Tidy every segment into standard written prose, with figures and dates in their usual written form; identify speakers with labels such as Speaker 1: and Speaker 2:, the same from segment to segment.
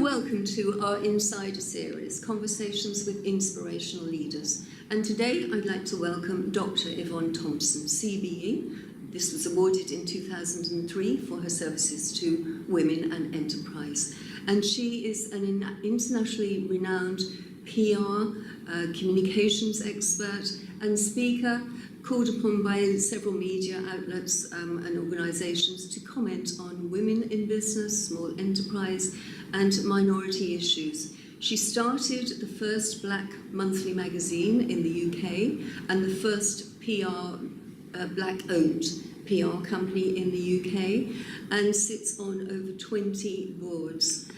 Speaker 1: welcome to our Insider series, Conversations with Inspirational Leaders. And today I'd like to welcome Dr. Yvonne Thompson, CBE. This was awarded in 2003 for her services to women and enterprise. And she is an internationally renowned PR, communications expert and speaker, called upon by several media outlets and organisations to comment on women in business, small enterprise and minority issues. She started the first black monthly magazine in the UK and the first black-owned PR company in the UK, and sits on over 20 boards.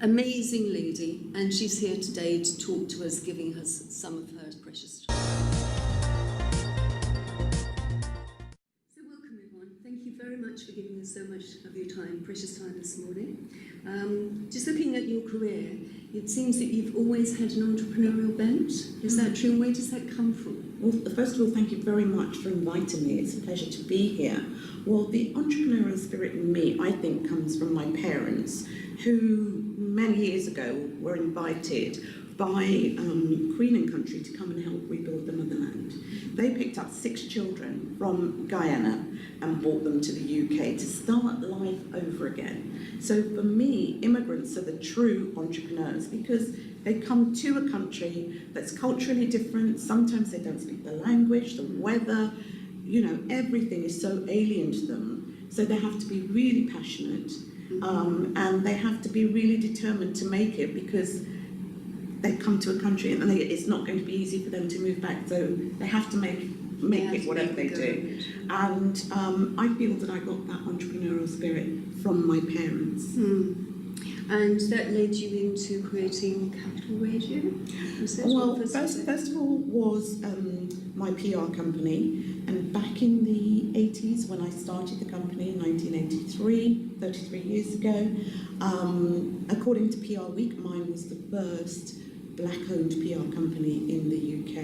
Speaker 1: Amazing lady, and she's here today to talk to us, giving us some of her precious time. So welcome, Yvonne. Thank you very much for giving us so much of your time, precious time this morning. Just looking at your career, it seems that you've always had an entrepreneurial bent. Is that true? And where does that come from?
Speaker 2: Well, first of all, thank you very much for inviting me. It's a pleasure to be here. Well, the entrepreneurial spirit in me, I think, comes from my parents, who many years ago were invited by Queen and Country to come and help rebuild the motherland. They picked up 6 children from Guyana and brought them to the UK to start life over again. So for me, immigrants are the true entrepreneurs because they come to a country that's culturally different. Sometimes they don't speak the language, the weather, you know, everything is so alien to them. So they have to be really passionate and they have to be really determined to make it because they come to a country and it's not going to be easy for them to move back. So they have to make it whatever they do. And I feel that I got that entrepreneurial spirit from my parents.
Speaker 1: And that led you into creating Capital Radio?
Speaker 2: Well, first of all was my PR company, and back in the 80s when I started the company in 1983, 33 years ago, according to PR Week, mine was the first black-owned PR company in the UK.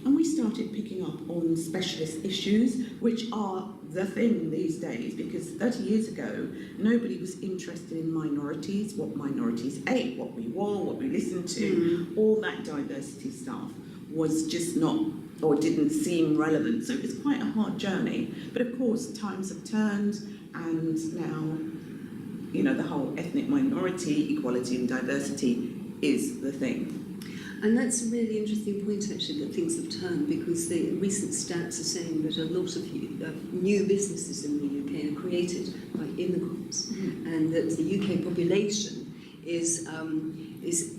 Speaker 2: And we started picking up on specialist issues, which are the thing these days, because 30 years ago, nobody was interested in minorities, what minorities ate, what we wore, what we listened to. All that diversity stuff was just not, or didn't seem relevant. So it was quite a hard journey. But of course, times have turned, and now, you know, the whole ethnic minority, equality and diversity is the thing.
Speaker 1: And that's a really interesting point, actually, that things have turned, because the recent stats are saying that a lot of new businesses in the UK are created by immigrants, and that the UK population is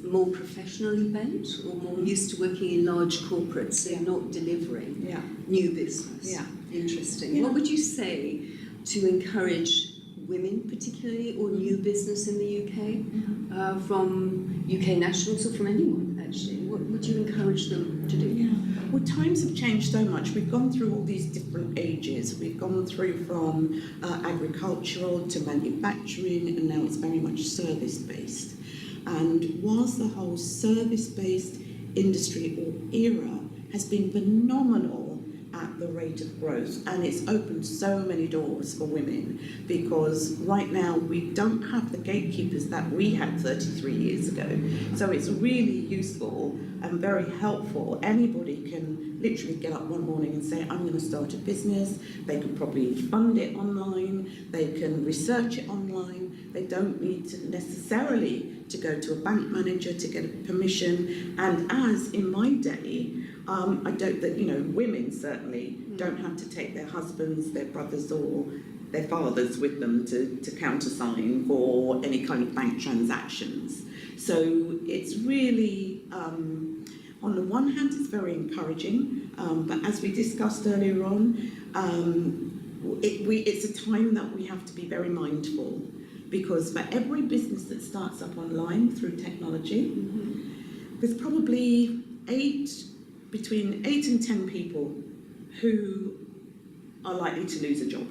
Speaker 1: more professionally bent, or more used to working in large corporates, so not delivering new business. Interesting. What would you say to encourage women particularly, or new business in the UK, from UK nationals or from anyone actually? What would you encourage them to do?
Speaker 2: Well, times have changed so much. We've gone through all these different ages. We've gone through from agricultural to manufacturing, and now it's very much service-based. And whilst the whole service-based industry or era has been phenomenal at the rate of growth, and it's opened so many doors for women, because right now we don't have the gatekeepers that we had 33 years ago. So it's really useful and very helpful. Anybody can literally get up one morning and say, I'm going to start a business. They can probably fund it online, they can research it online, they don't need to necessarily to go to a bank manager to get a permission. And as in my day, I don't that, you know, women certainly don't have to take their husbands, their brothers or their fathers with them to countersign for any kind of bank transactions. So it's really, on the one hand, it's very encouraging, but as we discussed earlier on, it's a time that we have to be very mindful, because for every business that starts up online through technology, there's probably between 8 and 10 people who are likely to lose a job.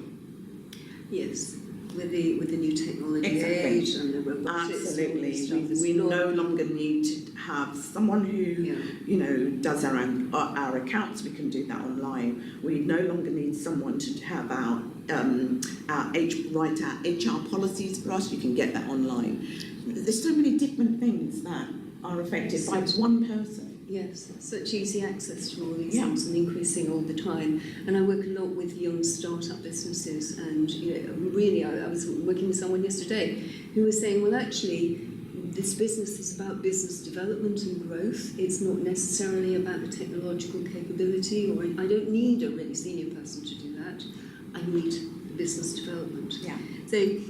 Speaker 1: Yes, with the new technology age and the robotics.
Speaker 2: Absolutely, we no longer need to have someone who you know does our accounts. We can do that online. We no longer need someone to have write our HR policies for us. You can get that online. there's so many different things that are affected by one person.
Speaker 1: Yes, such easy access to all these
Speaker 2: Yeah.
Speaker 1: things and increasing all the time. And I work a lot with young startup businesses, and really, I was working with someone yesterday who was saying, well, actually, this business is about business development and growth. It's not necessarily about the technological capability, or I don't need a really senior person to do that. I need business development.
Speaker 2: Yeah.
Speaker 1: So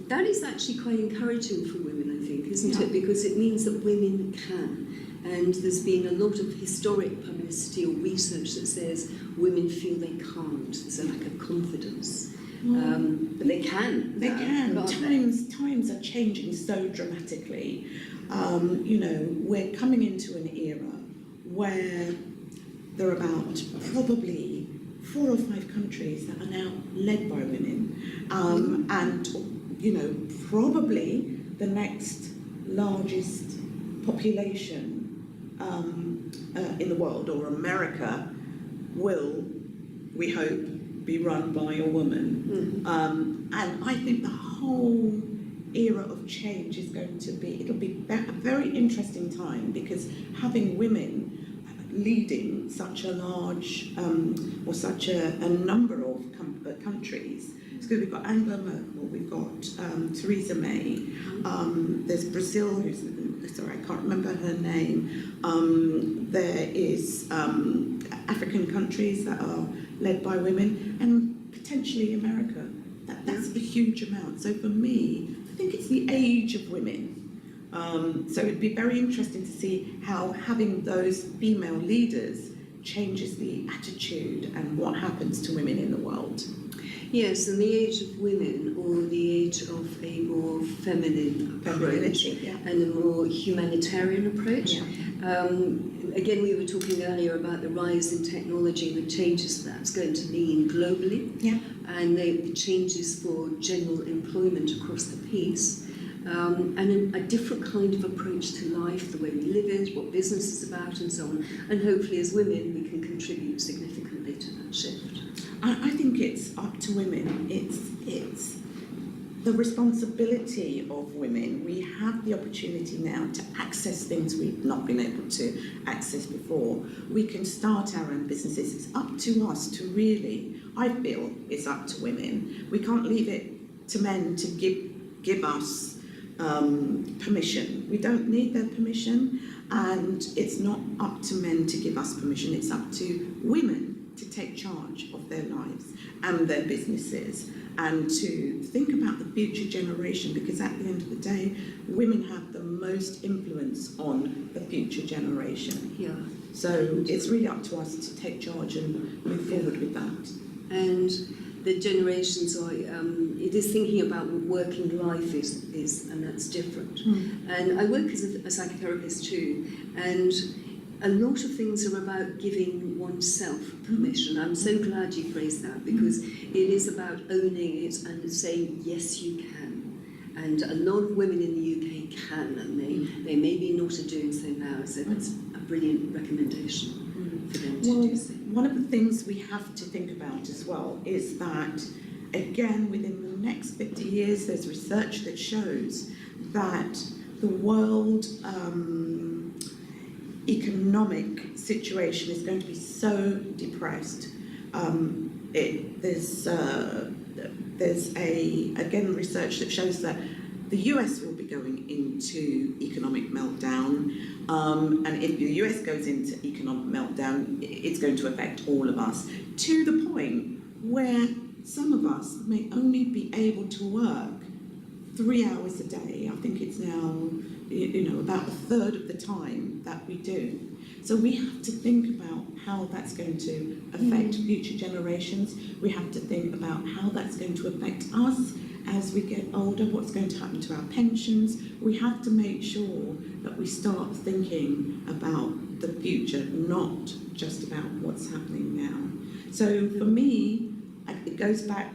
Speaker 1: that is actually quite encouraging for women, I think, isn't
Speaker 2: Yeah.
Speaker 1: it? Because it means that women can. And there's been a lot of historic publicity or research that says women feel they can't. There's a lack of confidence. But they can.
Speaker 2: They can.
Speaker 1: can't they?
Speaker 2: Times are changing so dramatically. We're coming into an era where there are about probably 4 or 5 countries that are now led by women. Probably the next largest population in the world, or America, will, we hope, be run by a woman. And I think the whole era of change is going to be, it'll be a very interesting time, because having women leading such a large, or such a number of countries, so we've got Angela Merkel, we've got Theresa May, there's Brazil, who's, sorry, I can't remember her name, there is African countries that are led by women, and potentially America. That's a huge amount. So for me, I think it's the age of women. So it'd be very interesting to see how having those female leaders changes the attitude and what happens to women in the world.
Speaker 1: Yes, and the age of women, or the age of a more feminine approach,
Speaker 2: Yeah.
Speaker 1: and a more humanitarian approach.
Speaker 2: Yeah.
Speaker 1: Again, we were talking earlier about the rise in technology and the changes that's going to mean globally,
Speaker 2: Yeah.
Speaker 1: and the changes for general employment across the piece, and a different kind of approach to life, the way we live it, what business is about, and so on. And hopefully, as women, we can contribute significantly to that shift.
Speaker 2: I think it's up to women. It's the responsibility of women. We have the opportunity now to access things we've not been able to access before. We can start our own businesses. It's up to us to really, I feel it's up to women. We can't leave it to men to give us permission. We don't need their permission, and it's not up to men to give us permission. It's up to women to take charge of their lives and their businesses, and to think about the future generation, because at the end of the day, women have the most influence on the future generation.
Speaker 1: Yeah.
Speaker 2: So it's really up to us to take charge and move forward with that.
Speaker 1: And the generations are, it is thinking about what working life is, and that's different. And I work as a psychotherapist too, and a lot of things are about giving oneself permission. I'm so glad you phrased that, because it is about owning it and saying, yes, you can. And a lot of women in the UK can, and they maybe not are doing so now, so that's a brilliant recommendation for them to do so.
Speaker 2: One of the things we have to think about as well is that, again, within the next 50 years, there's research that shows that the world economic situation is going to be so depressed. There's again research that shows that the US will be going into economic meltdown, and if the US goes into economic meltdown, it's going to affect all of us, to the point where some of us may only be able to work 3 hours a day. I think it's now, about a third of the time that we do. So we have to think about how that's going to affect future generations. We have to think about how that's going to affect us as we get older, what's going to happen to our pensions. We have to make sure that we start thinking about the future, not just about what's happening now. So for me, it goes back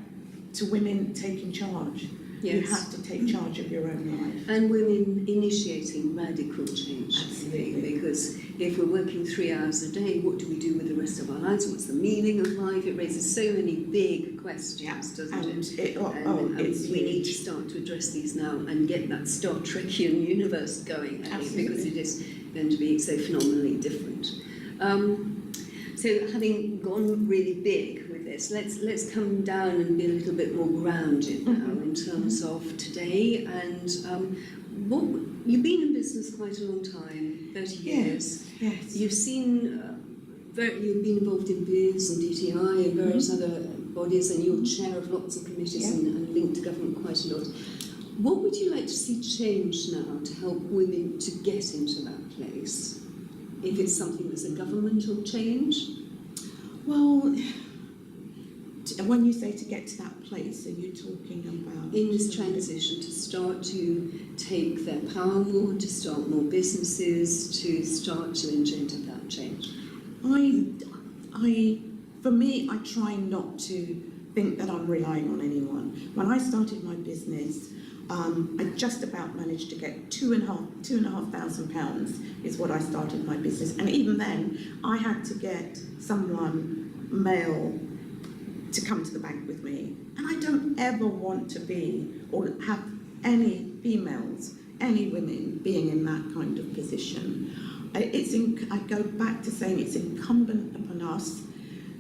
Speaker 2: to women taking charge. You
Speaker 1: Yes.
Speaker 2: have to take charge of your own life.
Speaker 1: And women initiating radical change.
Speaker 2: Absolutely.
Speaker 1: Because if we're working 3 hours a day, what do we do with the rest of our lives? What's the meaning of life? It raises so many big questions, doesn't it? And
Speaker 2: It's
Speaker 1: we need to
Speaker 2: huge.
Speaker 1: start to address these now and get that Star Trekian universe going,
Speaker 2: Absolutely.
Speaker 1: because it is going to be so phenomenally different. So having gone really big with this, let's come down and be a little bit more grounded now in terms of today. And what you've been in business quite a long time, 30 years.
Speaker 2: Yes.
Speaker 1: You've seen, you've been involved in BIS and DTI and various other bodies, and you're chair of lots of committees and linked to government quite a lot. What would you like to see change now to help women to get into that place? If it's something that's a governmental change?
Speaker 2: Well, when you say to get to that place, are you talking about...
Speaker 1: In this transition, to start to take their power more, to start more businesses, to start to engender that change?
Speaker 2: For me, I try not to think that I'm relying on anyone. When I started my business, I just about managed to get £2,500 is what I started my business. And even then, I had to get someone, male, to come to the bank with me. And I don't ever want to be, or have any females, any women being in that kind of position. I go back to saying it's incumbent upon us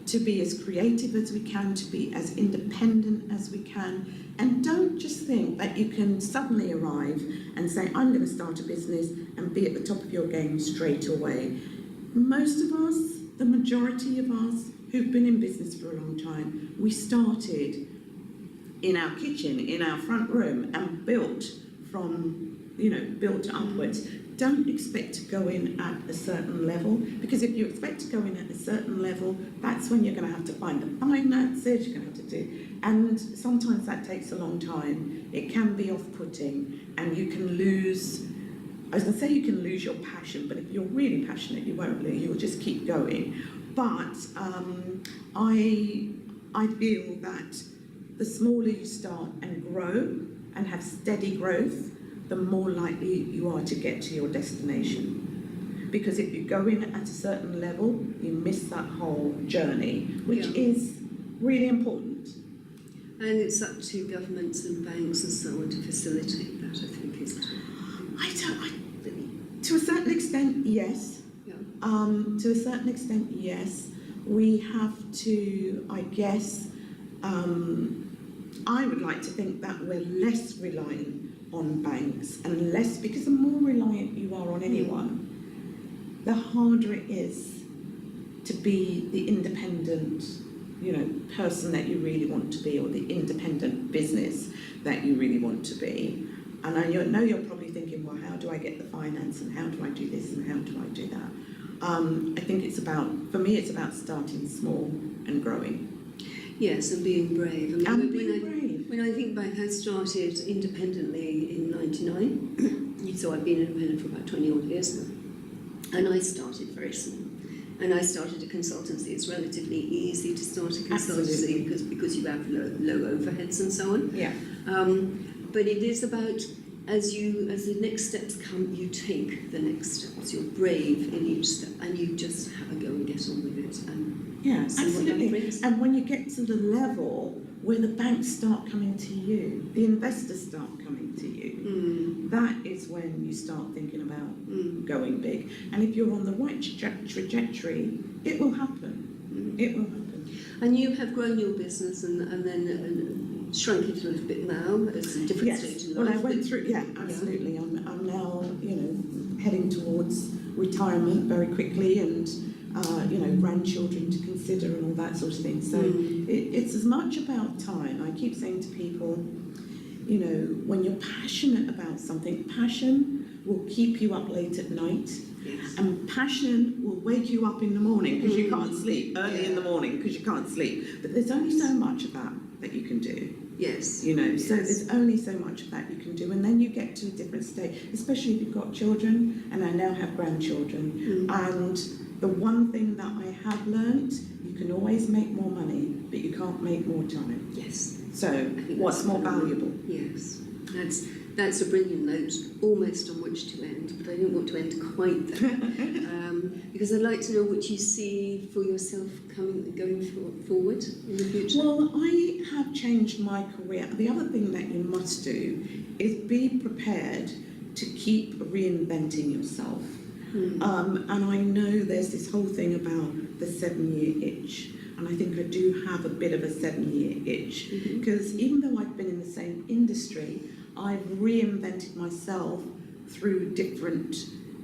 Speaker 2: to be as creative as we can, to be as independent as we can, and don't just think that you can suddenly arrive and say, I'm going to start a business and be at the top of your game straight away. Most of us, the majority of us who've been in business for a long time, we started in our kitchen, in our front room, and built upwards. Don't expect to go in at a certain level, because if you expect to go in at a certain level, that's when you're going to have to find the finances, you're going to have to do, and sometimes that takes a long time. It can be off-putting, and you can lose, I was going to say you can lose your passion, but if you're really passionate, you won't lose, you'll just keep going. But I feel that the smaller you start and grow and have steady growth, the more likely you are to get to your destination. Because if you go in at a certain level, you miss that whole journey, which is really important.
Speaker 1: And it's up to governments and banks and so on to facilitate that, I think, isn't it?
Speaker 2: To a certain extent, yes.
Speaker 1: Yeah.
Speaker 2: To a certain extent, yes. We have to, I guess, I would like to think that we're less reliant on banks, and less, because the more reliant you are on anyone, the harder it is to be the independent, person that you really want to be, or the independent business that you really want to be. And I know you're probably thinking, well, how do I get the finance, and how do I do this, and how do I do that? I think for me, it's about starting small and growing.
Speaker 1: Yes, and being brave. I mean,
Speaker 2: Being brave.
Speaker 1: When I think back, I started independently in '99, so I've been independent for about 20 odd years now. And I started very small. And I started a consultancy. It's relatively easy to start a consultancy because you have low overheads and so on.
Speaker 2: Yeah.
Speaker 1: But it is about, as the next steps come, you take the next steps. You're brave in each step, and you just have a go and get on with it. And
Speaker 2: yeah,
Speaker 1: see what that
Speaker 2: absolutely.
Speaker 1: brings.
Speaker 2: And when you get to the level where the banks start coming to you, the investors start coming to you, that is when you start thinking about going big. And if you're on the right trajectory, it will happen. It will happen.
Speaker 1: And you have grown your business and then shrunk it a little bit now. It's a different stage in life.
Speaker 2: Well, I went through, absolutely. Yeah. I'm now, heading towards retirement very quickly, and grandchildren to consider and all that sort of thing. So it's as much about time. I keep saying to people, when you're passionate about something, passion will keep you up late at night.
Speaker 1: Yes.
Speaker 2: And passion will wake you up in the morning because you can't sleep, early in the
Speaker 1: Yeah.
Speaker 2: morning because you can't sleep. But there's only so much of that you can do.
Speaker 1: Yes.
Speaker 2: You know,
Speaker 1: Yes.
Speaker 2: so there's only so much of that you can do, and then you get to a different stage, especially if you've got children, and I now have grandchildren. And the one thing that I have learnt, you can always make more money, but you can't make more time.
Speaker 1: Yes.
Speaker 2: So
Speaker 1: I think
Speaker 2: what's
Speaker 1: that's
Speaker 2: more
Speaker 1: phenomenal.
Speaker 2: valuable?
Speaker 1: Yes. That's a brilliant note, almost on which to end, but I don't want to end quite there. Because I'd like to know what you see for yourself going forward in the future.
Speaker 2: Well, I have changed my career. The other thing that you must do is be prepared to keep reinventing yourself. And I know there's this whole thing about the 7-year itch. And I think I do have a bit of a 7-year itch. Because even though I've been in the same industry, I've reinvented myself through different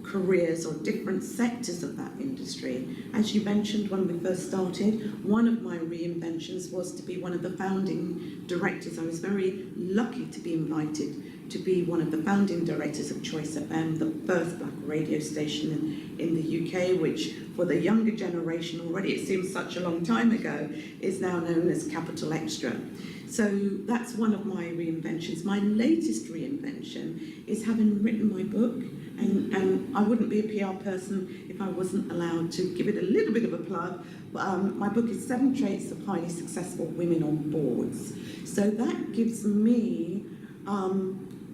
Speaker 2: careers or different sectors of that industry. As you mentioned when we first started, one of my reinventions was to be one of the founding directors. I was very lucky to be invited to be one of the founding directors of Choice FM, the first black radio station in the UK, which for the younger generation already, it seems such a long time ago, is now known as Capital Extra. So that's one of my reinventions. My latest reinvention is having written my book, and I wouldn't be a PR person if I wasn't allowed to give it a little bit of a plug. My book is 7 Traits of Highly Successful Women on Boards. So that gives me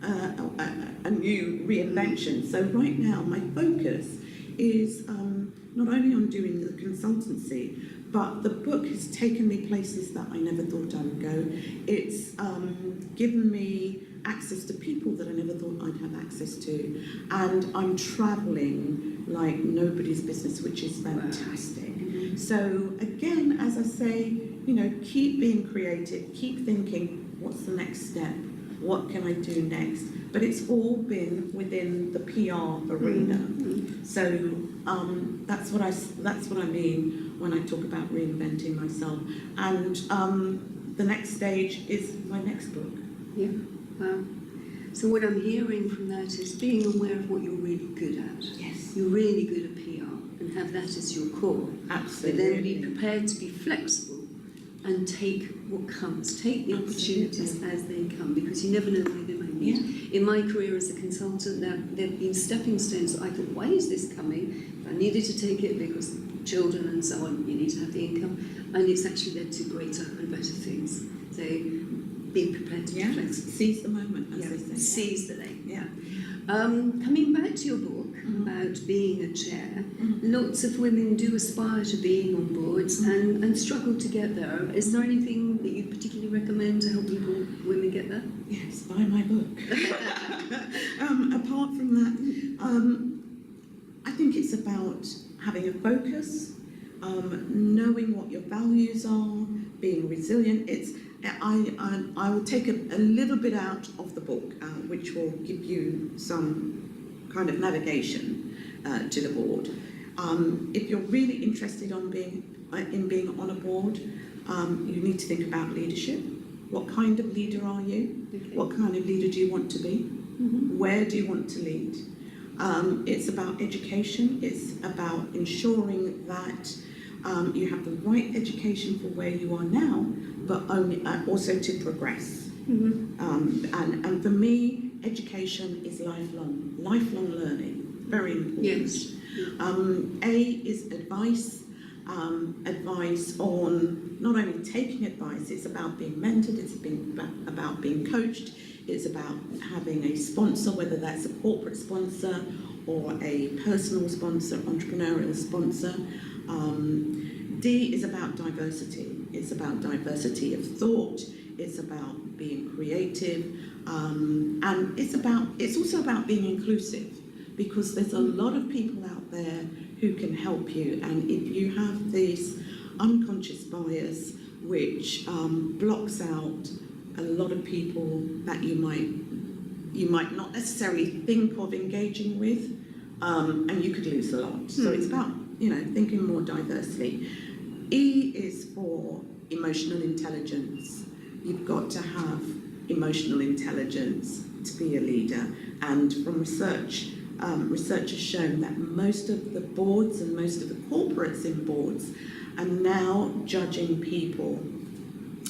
Speaker 2: a new reinvention. So right now my focus is not only on doing the consultancy, but the book has taken me places that I never thought I would go. It's given me access to people that I never thought I'd have access to. And I'm travelling like nobody's business, which is fantastic. So again, as I say, you know, keep being creative, keep thinking, what's the next step? What can I do next? But it's all been within the PR arena. So that's what I mean when I talk about reinventing myself. And the next stage is my next book.
Speaker 1: Yeah, wow. So what I'm hearing from that is being aware of what you're really good at.
Speaker 2: Yes.
Speaker 1: You're really good at PR and have that as your core.
Speaker 2: Absolutely.
Speaker 1: But then be prepared to be flexible and take what comes, take the opportunities as they come, because you never know where they might be. In my career as a consultant, there have been stepping stones that I thought, why is this coming? I needed to take it because children and so on, you need to have the income, and it's actually led to greater and better things. So being prepared to be flexible.
Speaker 2: Seize the moment, as they say.
Speaker 1: Seize the day.
Speaker 2: Yeah.
Speaker 1: Coming back to your book about being a chair, lots of women do aspire to being on boards and struggle to get there. Is there anything that you particularly recommend to help women get there?
Speaker 2: Yes, buy my book. Apart from that, I think it's about having a focus, knowing what your values are, being resilient. I will take a little bit out of the book, which will give you some kind of navigation to the board. If you're really interested in being on a board, you need to think about leadership. What kind of leader are you?
Speaker 1: Okay.
Speaker 2: What kind of leader do you want to be? Where do you want to lead? It's about education. It's about ensuring that you have the right education for where you are now, but also to progress. And for me, education is lifelong learning, very important.
Speaker 1: Yes.
Speaker 2: A is advice on not only taking advice, it's about being mentored, it's about being coached, it's about having a sponsor, whether that's a corporate sponsor or a personal sponsor, entrepreneurial sponsor. D is about diversity. It's about diversity of thought. It's about being creative, and it's also about being inclusive, because there's a lot of people out there who can help you. And if you have this unconscious bias which blocks out a lot of people that you might not necessarily think of engaging with, and you could lose a lot. So it's about thinking more diversely. E is for emotional intelligence. You've got to have emotional intelligence to be a leader, and from research research has shown that most of the boards and most of the corporates in boards are now judging people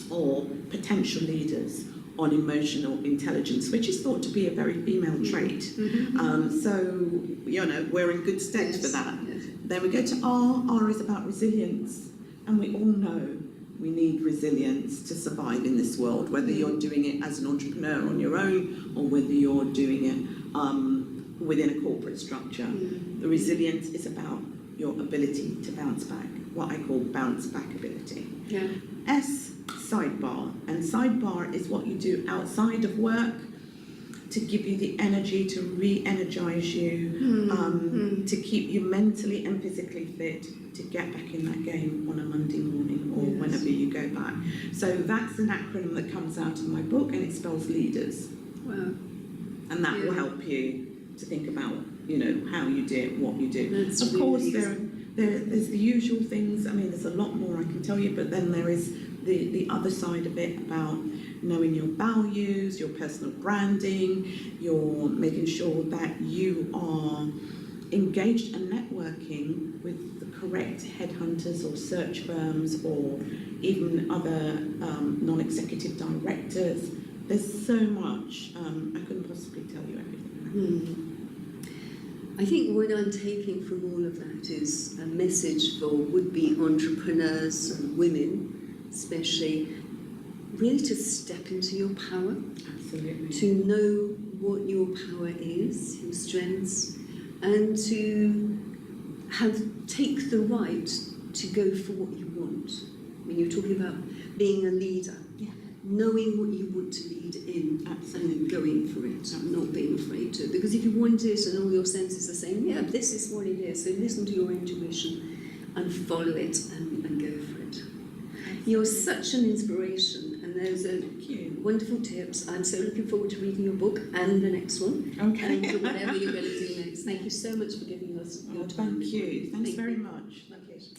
Speaker 2: or potential leaders on emotional intelligence, which is thought to be a very female trait. So, you know, we're in good stead for that.
Speaker 1: Yes.
Speaker 2: Then we go to R. R is about resilience, and we all know we need resilience to survive in this world, whether you're doing it as an entrepreneur on your own or whether you're doing it within a corporate structure. The resilience is about your ability to bounce back, what I call bounce back ability.
Speaker 1: Yeah.
Speaker 2: S, sidebar, and sidebar is what you do outside of work to give you the energy to re-energize you, to keep you mentally and physically fit to get back in that game on a Monday morning or whenever you go back. So that's an acronym that comes out of my book, and it spells leaders.
Speaker 1: Wow.
Speaker 2: And that will help you to think about, you know, how you do it, what you do.
Speaker 1: That's
Speaker 2: of course, there's the usual things. I mean, there's a lot more I can tell you, but then there is the other side of it about knowing your values, your personal branding, you're making sure that you are engaged and networking with the correct headhunters or search firms or even other non-executive directors. There's so much. I couldn't possibly tell you everything.
Speaker 1: I think what I'm taking from all of that is a message for would-be entrepreneurs and women, especially, really to step into your power.
Speaker 2: Absolutely.
Speaker 1: To know what your power is, your strengths, and to take the right to go for what you want. I mean, you're talking about being a leader, knowing what you want to lead in, and going for it, not being afraid to. Because if you want it and all your senses are saying, yeah, this is what it is, so listen to your intuition and follow it and go for it. You're such an inspiration, and those are wonderful tips. I'm so looking forward to reading your book and the next one, and whatever you're going to do next. Thank you so much for giving us your time.
Speaker 2: Thank you. Thanks very much.
Speaker 1: My pleasure.